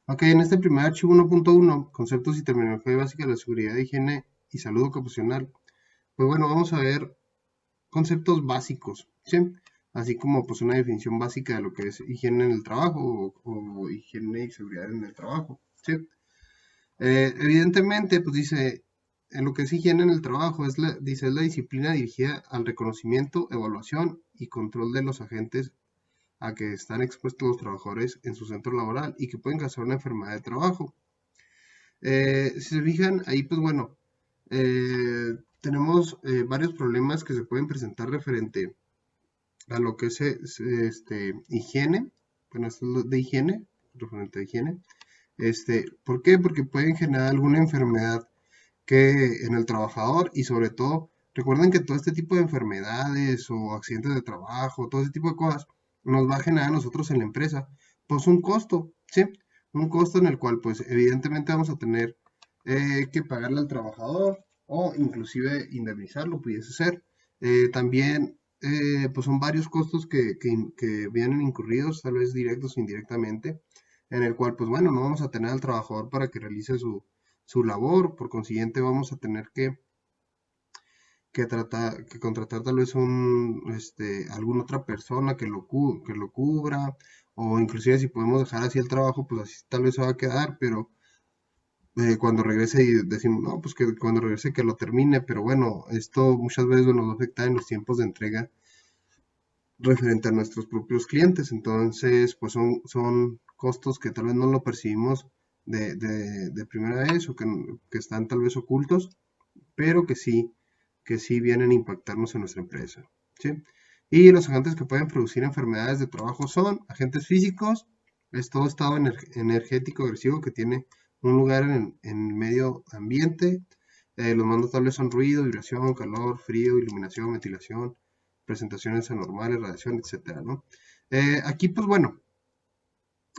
Ok, en este primer archivo 1.1, conceptos y terminología básica de la seguridad, higiene y salud ocupacional, pues bueno, vamos a ver conceptos básicos, ¿sí? Así como pues una definición básica de lo que es higiene en el trabajo o higiene y seguridad en el trabajo, ¿sí? Evidentemente, pues dice, en lo que es higiene en el trabajo, dice, es la disciplina dirigida al reconocimiento, evaluación y control de los agentes a que están expuestos los trabajadores en su centro laboral y que pueden causar una enfermedad de trabajo. Si se fijan, ahí pues bueno, tenemos varios problemas que se pueden presentar referente a lo que es higiene, bueno, esto es lo de higiene, referente a higiene. ¿Por qué? Porque pueden generar alguna enfermedad que en el trabajador y sobre todo, recuerden que todo este tipo de enfermedades o accidentes de trabajo, todo ese tipo de cosas, nos va a generar a nosotros en la empresa, pues un costo, ¿sí? Un costo en el cual, pues evidentemente vamos a tener que pagarle al trabajador o inclusive indemnizarlo, pudiese ser. También, pues son varios costos que vienen incurridos, tal vez directos o indirectamente, en el cual, pues bueno, no vamos a tener al trabajador para que realice su labor, por consiguiente vamos a tener que contratar tal vez alguna otra persona que lo cubra, o inclusive si podemos dejar así el trabajo, pues así tal vez se va a quedar, pero cuando regrese y decimos, no, pues que cuando regrese que lo termine, pero bueno, esto muchas veces nos va a afectar en los tiempos de entrega referente a nuestros propios clientes, entonces pues son costos que tal vez no lo percibimos de primera vez o que están tal vez ocultos, pero que sí vienen a impactarnos en nuestra empresa, ¿sí? Y los agentes que pueden producir enfermedades de trabajo son agentes físicos, es todo estado energético agresivo que tiene un lugar en el medio ambiente. Los mandos notables son ruido, vibración, calor, frío, iluminación, ventilación, presentaciones anormales, radiación, etcétera, ¿no? Aquí, pues bueno,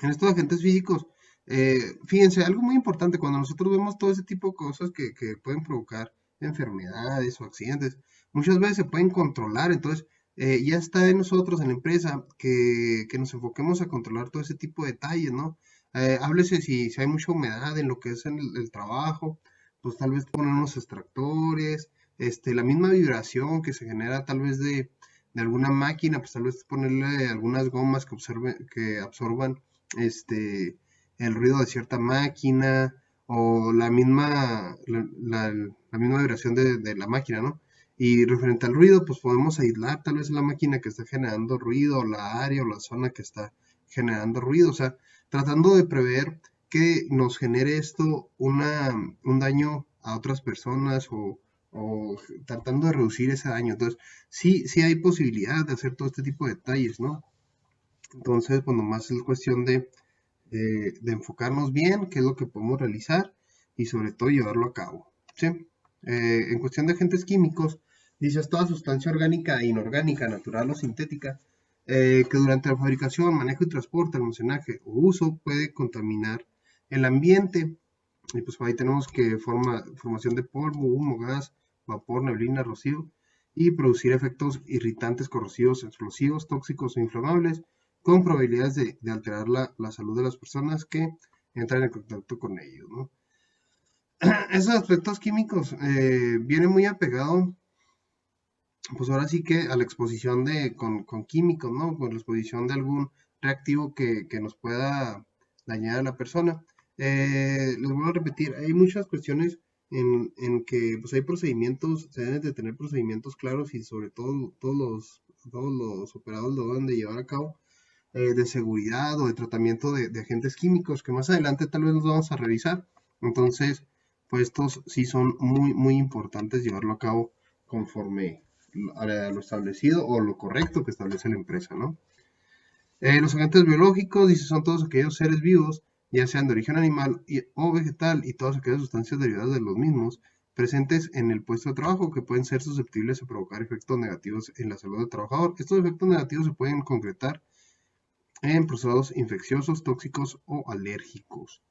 en estos agentes físicos, fíjense, algo muy importante, cuando nosotros vemos todo ese tipo de cosas que pueden provocar enfermedades o accidentes, muchas veces se pueden controlar, entonces ya está en nosotros, en la empresa, que nos enfoquemos a controlar todo ese tipo de detalles, ¿no? Háblese si hay mucha humedad en lo que es en el trabajo, pues tal vez poner unos extractores, la misma vibración que se genera tal vez de alguna máquina, pues tal vez ponerle algunas gomas que absorban este, el ruido de cierta máquina o la misma vibración de la máquina, ¿no? Y referente al ruido, pues podemos aislar tal vez la máquina que está generando ruido, o la área o la zona que está generando ruido, o sea, tratando de prever que nos genere esto un daño a otras personas o tratando de reducir ese daño. Entonces, sí hay posibilidad de hacer todo este tipo de detalles, ¿no? Entonces, pues nomás es cuestión de enfocarnos bien, qué es lo que podemos realizar y sobre todo llevarlo a cabo, ¿sí? En cuestión de agentes químicos, dice es toda sustancia orgánica e inorgánica, natural o sintética, que durante la fabricación, manejo y transporte, almacenaje o uso puede contaminar el ambiente. Y pues ahí tenemos que formación de polvo, humo, gas, vapor, neblina, rocío, y producir efectos irritantes, corrosivos, explosivos, tóxicos o inflamables, con probabilidades de alterar la salud de las personas que entran en contacto con ellos, ¿no? Esos aspectos químicos vienen muy apegado, pues ahora sí que a la exposición con químicos, ¿no? Con la exposición de algún reactivo que nos pueda dañar a la persona. Les vuelvo a repetir, hay muchas cuestiones en que pues hay procedimientos, se deben de tener procedimientos claros y sobre todo todos los operados lo deben de llevar a cabo de seguridad o de tratamiento de agentes químicos que más adelante tal vez nos vamos a revisar. Entonces, pues estos sí son muy importantes llevarlo a cabo conforme a lo establecido o lo correcto que establece la empresa, ¿no? Los agentes biológicos, dice, son todos aquellos seres vivos, ya sean de origen animal o vegetal, y todas aquellas sustancias derivadas de los mismos, presentes en el puesto de trabajo que pueden ser susceptibles a provocar efectos negativos en la salud del trabajador. Estos efectos negativos se pueden concretar en procesos infecciosos, tóxicos o alérgicos.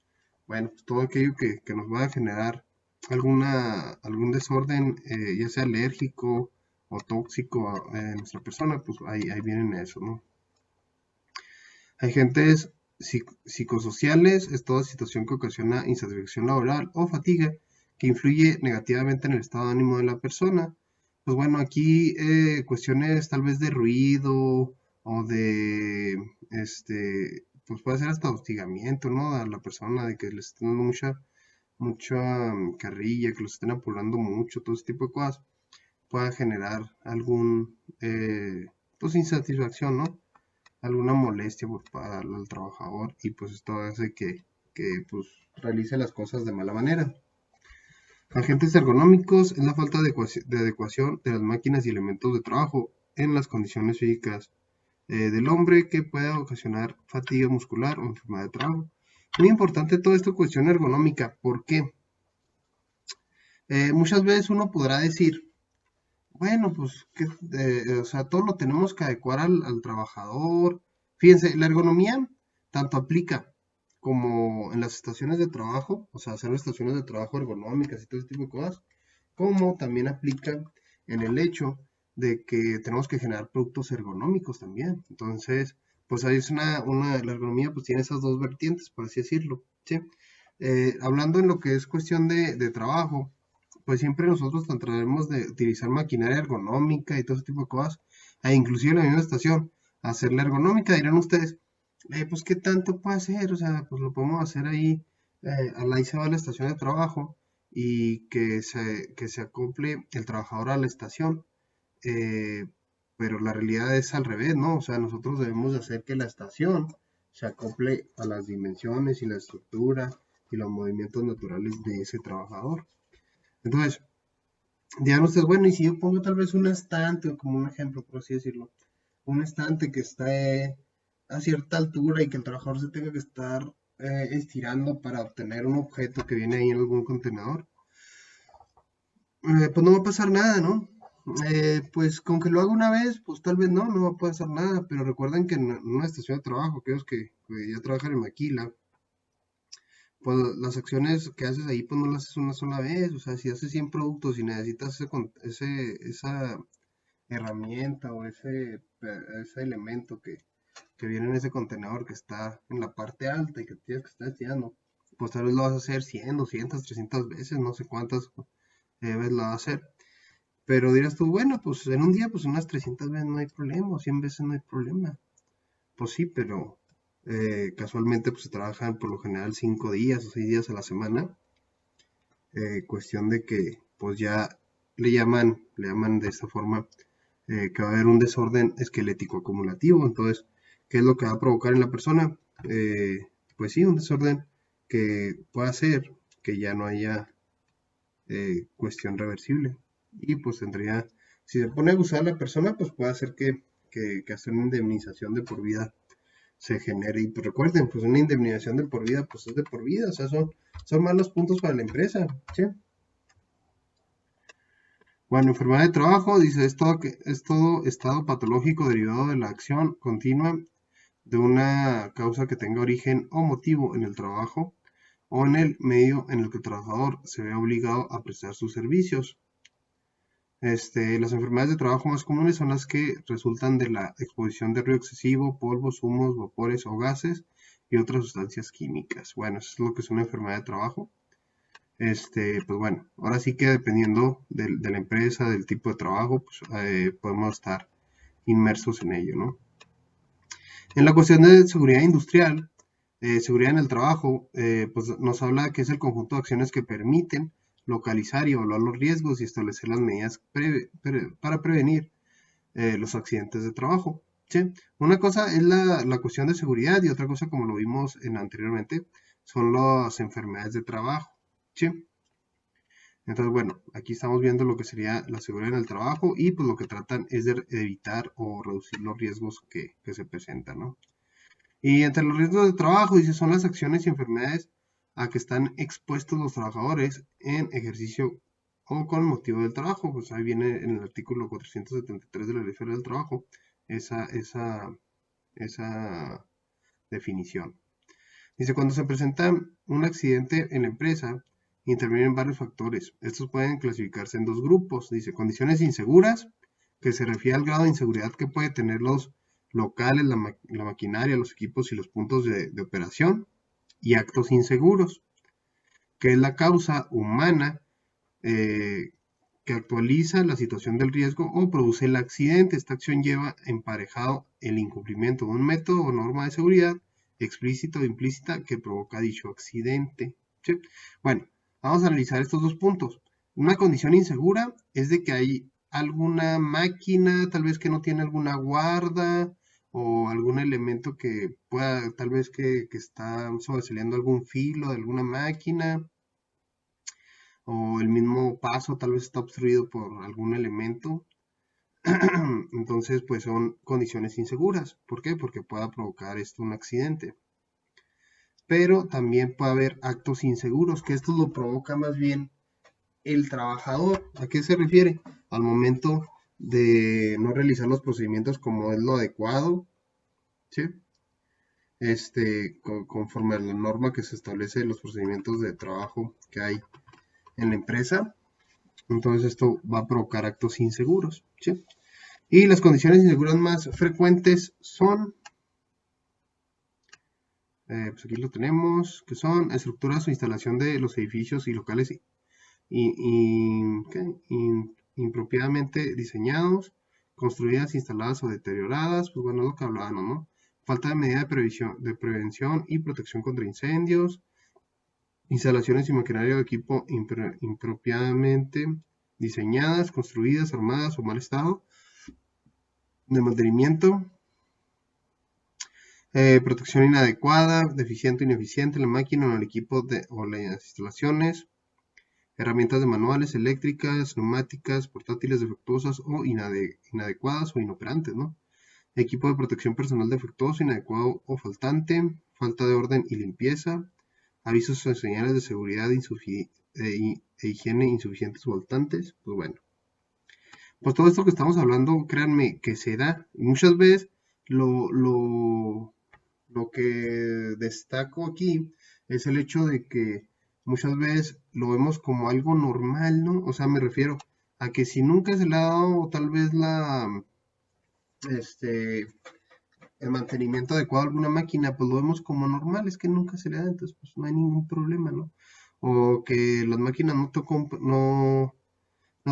Bueno, pues todo aquello que nos va a generar algún desorden, ya sea alérgico o tóxico en nuestra persona, pues ahí vienen eso, ¿no? Hay agentes psicosociales es toda situación que ocasiona insatisfacción laboral o fatiga que influye negativamente en el estado de ánimo de la persona. Pues bueno, aquí cuestiones tal vez de ruido o de, pues puede ser hasta hostigamiento, ¿no? A la persona de que le estén dando mucha carrilla, que los estén apurando mucho, todo ese tipo de cosas, pueda generar pues insatisfacción, ¿no? Alguna molestia para el trabajador y pues esto hace que pues realice las cosas de mala manera. Agentes ergonómicos es la falta de adecuación de las máquinas y elementos de trabajo en las condiciones físicas del hombre que pueda ocasionar fatiga muscular o enfermedad de trabajo. Muy importante todo esto, cuestión ergonómica. ¿Por qué? Muchas veces uno podrá decir, bueno, pues, o sea, todo lo tenemos que adecuar al trabajador. Fíjense, la ergonomía tanto aplica como en las estaciones de trabajo, o sea, hacer estaciones de trabajo ergonómicas y todo ese tipo de cosas, como también aplica en el hecho de que tenemos que generar productos ergonómicos también. Entonces, pues ahí es la ergonomía pues tiene esas dos vertientes, por así decirlo, ¿sí? Hablando en lo que es cuestión de trabajo, pues siempre nosotros trataremos de utilizar maquinaria ergonómica y todo ese tipo de cosas, e inclusive en la misma estación, hacerla ergonómica, dirán ustedes, pues qué tanto puede hacer, o sea, pues lo podemos hacer ahí, ahí se va a la estación de trabajo y que se acople el trabajador a la estación, eh, pero la realidad es al revés, ¿no? O sea, nosotros debemos de hacer que la estación se acople a las dimensiones y la estructura y los movimientos naturales de ese trabajador. Entonces, dirán ustedes, bueno, y si yo pongo tal vez un estante, como un ejemplo, por así decirlo, un estante que esté a cierta altura y que el trabajador se tenga que estar estirando para obtener un objeto que viene ahí en algún contenedor, pues no va a pasar nada, ¿no? Pues con que lo haga una vez, pues tal vez no va a pasar nada, pero recuerden que en una estación de trabajo, aquellos que ya trabajan en maquila, pues las acciones que haces ahí, pues no las haces una sola vez, o sea, si haces 100 productos y necesitas esa herramienta o ese elemento que viene en ese contenedor que está en la parte alta y que tienes que estar estirando, pues tal vez lo vas a hacer 100, 200, 300 veces, no sé cuántas veces lo vas a hacer. Pero dirás tú, bueno, pues en un día, pues unas 300 veces no hay problema, o 100 veces no hay problema. Pues sí, pero casualmente pues se trabajan por lo general 5 días o 6 días a la semana. Cuestión de que pues ya le llaman de esta forma que va a haber un desorden esquelético acumulativo. Entonces, ¿qué es lo que va a provocar en la persona? Pues sí, un desorden que puede hacer que ya no haya cuestión reversible. Y pues tendría, si se pone a abusar a la persona, pues puede hacer que hacer una indemnización de por vida se genere. Y pues recuerden, pues una indemnización de por vida, pues es de por vida, o sea, son malos puntos para la empresa, ¿sí? Bueno, enfermedad de trabajo, dice, es todo estado patológico derivado de la acción continua de una causa que tenga origen o motivo en el trabajo o en el medio en el que el trabajador se ve obligado a prestar sus servicios. Las enfermedades de trabajo más comunes son las que resultan de la exposición de ruido excesivo, polvos, humos, vapores o gases y otras sustancias químicas. Bueno, eso es lo que es una enfermedad de trabajo. Pues bueno, ahora sí que dependiendo de la empresa, del tipo de trabajo, pues podemos estar inmersos en ello, ¿no? En la cuestión de seguridad industrial, seguridad en el trabajo, pues nos habla que es el conjunto de acciones que permiten localizar y evaluar los riesgos y establecer las medidas para prevenir los accidentes de trabajo. ¿Sí? Una cosa es la cuestión de seguridad y otra cosa, como lo vimos anteriormente, son las enfermedades de trabajo. ¿Sí? Entonces, bueno, aquí estamos viendo lo que sería la seguridad en el trabajo y pues lo que tratan es de evitar o reducir los riesgos que se presentan, ¿no? Y entre los riesgos de trabajo, dice, son las acciones y enfermedades a que están expuestos los trabajadores en ejercicio o con motivo del trabajo. Pues ahí viene en el artículo 473 de la Ley Federal del Trabajo esa definición. Dice, cuando se presenta un accidente en la empresa, intervienen varios factores. Estos pueden clasificarse en dos grupos. Dice, condiciones inseguras, que se refiere al grado de inseguridad que pueden tener los locales, la maquinaria, los equipos y los puntos de operación, y actos inseguros, que es la causa humana que actualiza la situación del riesgo o produce el accidente. Esta acción lleva emparejado el incumplimiento de un método o norma de seguridad explícita o implícita que provoca dicho accidente. ¿Sí? Bueno, vamos a analizar estos dos puntos. Una condición insegura es de que hay alguna máquina, tal vez que no tiene alguna guarda o algún elemento que pueda, tal vez que está sobresaliendo algún filo de alguna máquina, o el mismo paso tal vez está obstruido por algún elemento. Entonces, pues son condiciones inseguras. ¿Por qué? Porque pueda provocar esto un accidente. Pero también puede haber actos inseguros, que esto lo provoca más bien el trabajador. ¿A qué se refiere? Al momento de no realizar los procedimientos como es lo adecuado, ¿sí? Conforme a la norma que se establece en los procedimientos de trabajo que hay en la empresa. Entonces esto va a provocar actos inseguros, ¿sí? Y las condiciones inseguras más frecuentes son, pues aquí lo tenemos, que son estructuras o instalación de los edificios y locales impropiadamente diseñados, construidas, instaladas o deterioradas, pues bueno, es lo que hablábamos, ¿no? Falta de medida de prevención y protección contra incendios, instalaciones y maquinaria o equipo impropiadamente diseñadas, construidas, armadas o mal estado de mantenimiento, protección inadecuada, deficiente o ineficiente en la máquina o en el equipo o las instalaciones, herramientas de manuales, eléctricas, neumáticas, portátiles defectuosas o inadecuadas o inoperantes, ¿no? Equipo de protección personal defectuoso, inadecuado o faltante, falta de orden y limpieza, avisos o señales de seguridad e higiene insuficientes o faltantes, pues bueno. Pues todo esto que estamos hablando, créanme, que se da. Muchas veces lo que destaco aquí es el hecho de que muchas veces lo vemos como algo normal, ¿no? O sea, me refiero a que si nunca se le ha dado tal vez el mantenimiento adecuado a alguna máquina, pues lo vemos como normal, es que nunca se le da, entonces pues no hay ningún problema, ¿no? O que las máquinas no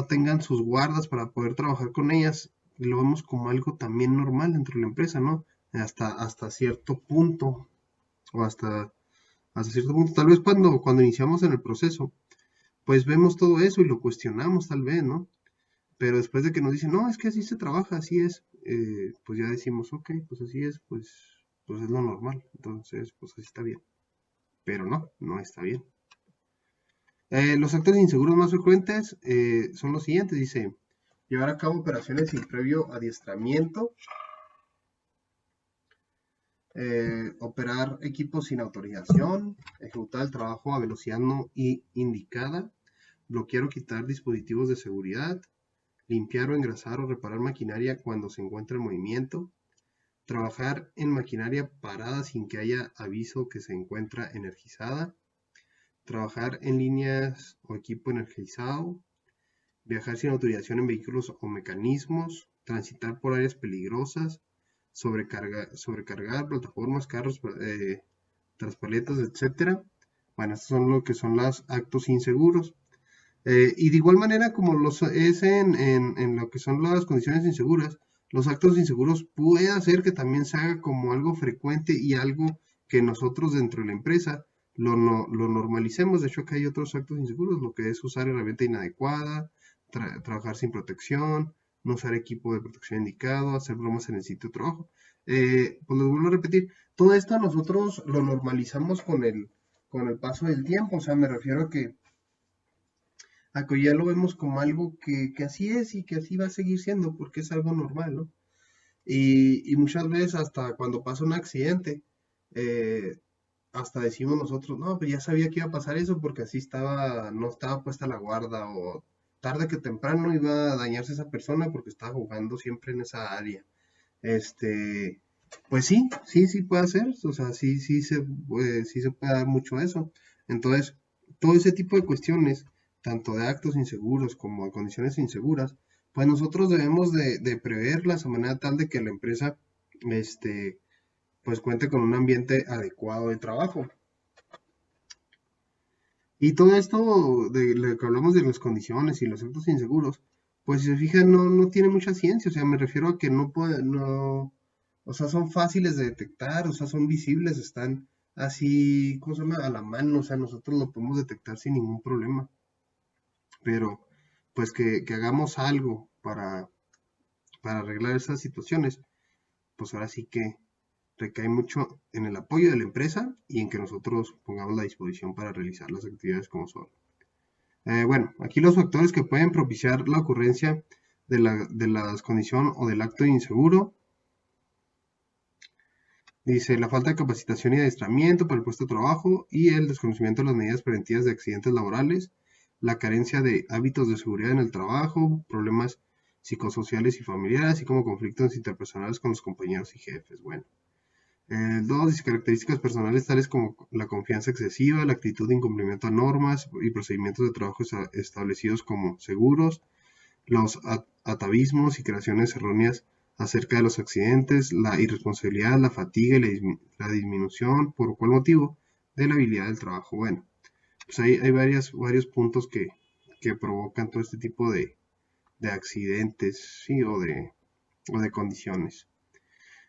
tengan sus guardas para poder trabajar con ellas, lo vemos como algo también normal dentro de la empresa, ¿no? Hasta cierto punto, o hasta cierto punto, tal vez cuando iniciamos en el proceso, pues vemos todo eso y lo cuestionamos tal vez, ¿no? Pero después de que nos dicen, no, es que así se trabaja, así es, pues ya decimos, ok, pues así es, pues es lo normal, entonces pues así está bien. Pero no está bien. Los actos inseguros más frecuentes son los siguientes, dice, llevar a cabo operaciones sin previo adiestramiento, operar equipos sin autorización, ejecutar el trabajo a velocidad no indicada, bloquear o quitar dispositivos de seguridad, limpiar o engrasar o reparar maquinaria cuando se encuentra en movimiento, trabajar en maquinaria parada sin que haya aviso que se encuentra energizada, trabajar en líneas o equipo energizado, viajar sin autorización en vehículos o mecanismos, transitar por áreas peligrosas, sobrecargar plataformas, carros, traspaletas, etc. Bueno, estos son lo que son los actos inseguros. Y de igual manera como es en lo que son las condiciones inseguras, los actos inseguros puede hacer que también se haga como algo frecuente y algo que nosotros dentro de la empresa lo normalicemos. De hecho, acá hay otros actos inseguros, lo que es usar herramienta inadecuada, trabajar sin protección, no usar equipo de protección indicado, hacer bromas en el sitio de trabajo. Pues les vuelvo a repetir, todo esto nosotros lo normalizamos con el paso del tiempo. O sea, me refiero a que ya lo vemos como algo que así es y que así va a seguir siendo porque es algo normal, ¿no? Y muchas veces hasta cuando pasa un accidente, eh, hasta decimos nosotros, no, pero ya sabía que iba a pasar eso porque así no estaba puesta la guarda, o tarde que temprano iba a dañarse esa persona porque estaba jugando siempre en esa área. Pues sí puede ser, o sea, sí se puede dar mucho eso. Entonces, todo ese tipo de cuestiones, tanto de actos inseguros como de condiciones inseguras, pues nosotros debemos de preverlas de manera tal de que la empresa pues cuente con un ambiente adecuado de trabajo. Y todo esto de lo que hablamos de las condiciones y los actos inseguros, pues si se fijan, no tiene mucha ciencia. O sea, me refiero a que no puede, no, o sea, son fáciles de detectar, o sea, son visibles, están así, ¿cómo se llama? A la mano, o sea, nosotros lo podemos detectar sin ningún problema. Pero, pues que hagamos algo para arreglar esas situaciones, pues ahora sí que recae mucho en el apoyo de la empresa y en que nosotros pongamos la disposición para realizar las actividades como son. Bueno, aquí los factores que pueden propiciar la ocurrencia de la descondición o del acto inseguro. Dice la falta de capacitación y adiestramiento para el puesto de trabajo y el desconocimiento de las medidas preventivas de accidentes laborales, la carencia de hábitos de seguridad en el trabajo, problemas psicosociales y familiares, así como conflictos interpersonales con los compañeros y jefes. Bueno, dos, dice características personales tales como la confianza excesiva, la actitud de incumplimiento a normas y procedimientos de trabajo establecidos como seguros, los atavismos y creaciones erróneas acerca de los accidentes, la irresponsabilidad, la fatiga y la disminución, por cuál motivo, de la habilidad del trabajo. Bueno, pues hay varios puntos que provocan todo este tipo de accidentes, ¿sí? O de condiciones.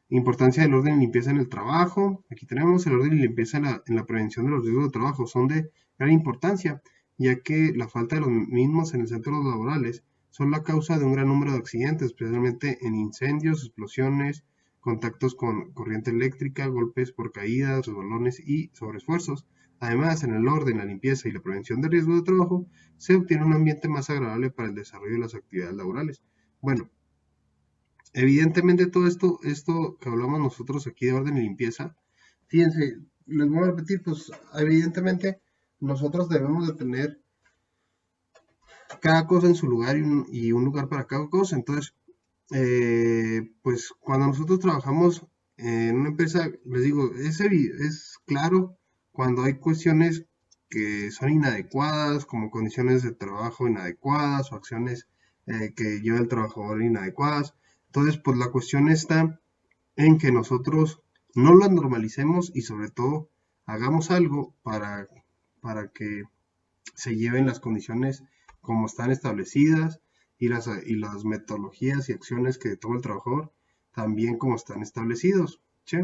Importancia del orden y limpieza en el trabajo. Aquí tenemos el orden y limpieza en la prevención de los riesgos de trabajo. Son de gran importancia, ya que la falta de los mismos en el centro laborales son la causa de un gran número de accidentes, especialmente en incendios, explosiones, contactos con corriente eléctrica, golpes por caídas, resbalones y sobreesfuerzos. Además, en el orden, la limpieza y la prevención de riesgos de trabajo, se obtiene un ambiente más agradable para el desarrollo de las actividades laborales. Bueno, evidentemente todo esto que hablamos nosotros aquí de orden y limpieza, fíjense, les voy a repetir, pues evidentemente nosotros debemos de tener cada cosa en su lugar y un lugar para cada cosa. Entonces, pues cuando nosotros trabajamos en una empresa, les digo, es claro cuando hay cuestiones que son inadecuadas, como condiciones de trabajo inadecuadas o acciones que lleva el trabajador inadecuadas. Entonces, pues la cuestión está en que nosotros no las normalicemos y sobre todo hagamos algo para que se lleven las condiciones como están establecidas y las metodologías y acciones que toma el trabajador también como están establecidos. ¿Sí?